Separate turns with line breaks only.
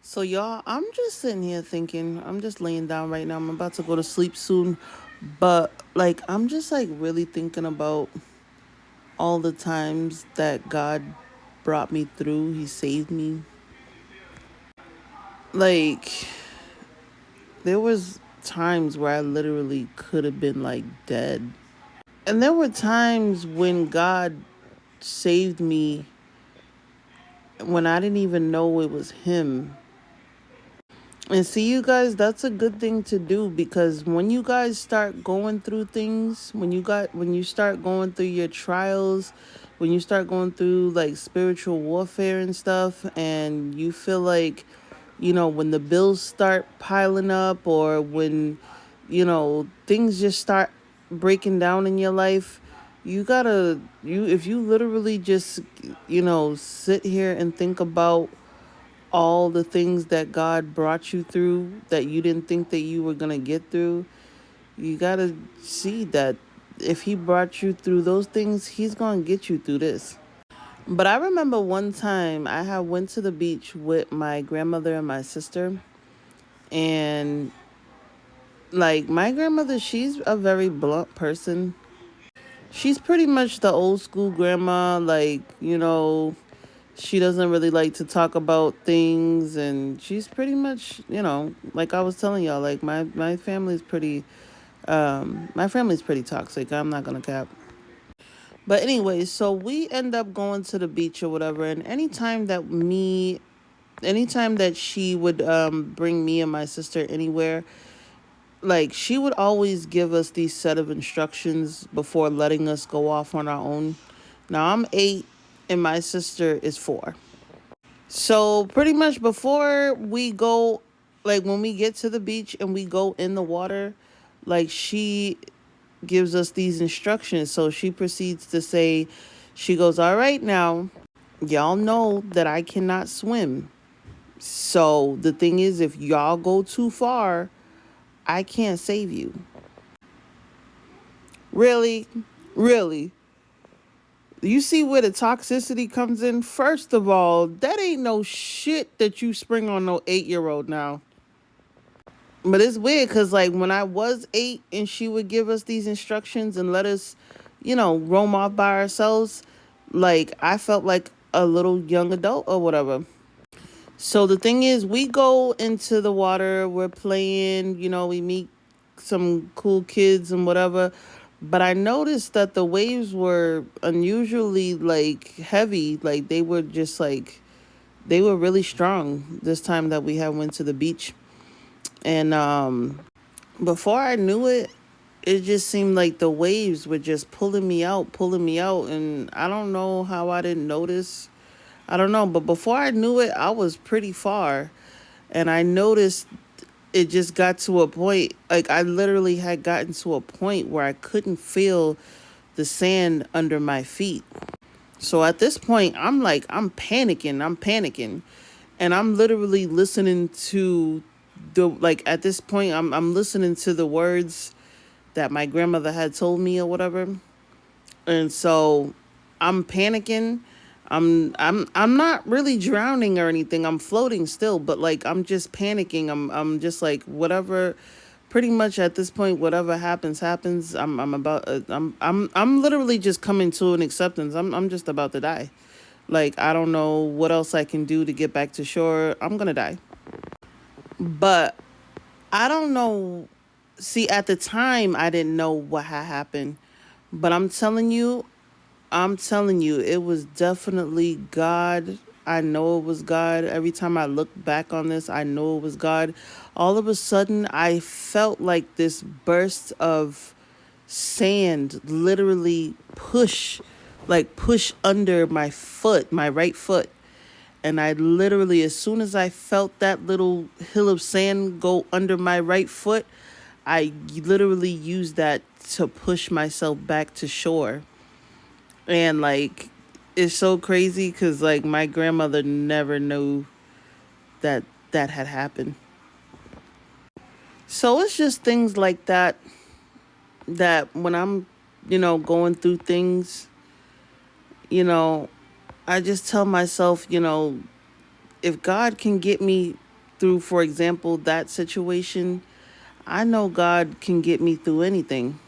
So, y'all, I'm just sitting here thinking, I'm just laying down right now. I'm about to go to sleep soon. But, like, I'm just, like, really thinking about all the times that God brought me through. He saved me. Like, there was times where I literally could have been, like, dead. And there were times when God saved me when I didn't even know it was Him. And see, you guys, that's a good thing to do because when you guys start going through things, when you start going through your trials, when you start going through like spiritual warfare and stuff, and you feel like, when the bills start piling up or when, things just start breaking down in your life, if you literally just, sit here and think about all the things that God brought you through that you didn't think that you were going to get through, you got to see that if he brought you through those things, he's going to get you through this. But I remember one time I had went to the beach with my grandmother and my sister, and like my grandmother, she's a very blunt person. She's pretty much the old school grandma, like, she doesn't really like to talk about things, and she's pretty much, like I was telling y'all, like my family's pretty toxic. I'm not gonna cap. But anyway, so we end up going to the beach or whatever, and anytime that she would bring me and my sister anywhere, like she would always give us these set of instructions before letting us go off on our own. Now I'm 8 and my sister is 4. So pretty much before we go, like when we get to the beach and we go in the water, like she gives us these instructions. So she proceeds to say, she goes, "All right, now, y'all know that I cannot swim. So the thing is, if y'all go too far, I can't save you." Really? Really? You see where the toxicity comes in? First of all, that ain't no shit that you spring on no 8-year-old now. But it's weird because, like, when I was 8 and she would give us these instructions and let us, roam off by ourselves, like, I felt like a little young adult or whatever. So the thing is, we go into the water, we're playing, we meet some cool kids and whatever. But I noticed that the waves were unusually, like, heavy. Like, they were just, like, they were really strong this time that we had went to the beach. And, before I knew it, it just seemed like the waves were just pulling me out. And I don't know how I didn't notice. I don't know. But before I knew it, I was pretty far. And I noticed it just got to a point, like I literally had gotten to a point where I couldn't feel the sand under my feet. So at this point, I'm panicking. I'm panicking. And I'm literally listening to at this point, I'm listening to the words that my grandmother had told me or whatever. And so I'm panicking. I'm not really drowning or anything. I'm floating still, but like I'm just panicking. I'm just like whatever. Pretty much at this point, whatever happens. I'm literally just coming to an acceptance. I'm just about to die. Like I don't know what else I can do to get back to shore. I'm gonna die. But I don't know. See, at the time, I didn't know what had happened. But I'm telling you, it was definitely God. I know it was God. Every time I look back on this, I know it was God. All of a sudden, I felt like this burst of sand literally push under my foot, my right foot. And I literally, as soon as I felt that little hill of sand go under my right foot, I literally used that to push myself back to shore. And like, it's so crazy because like my grandmother never knew that that had happened. So it's just things like that that when I'm, going through things, you know, I just tell myself, if God can get me through, for example, that situation, I know God can get me through anything.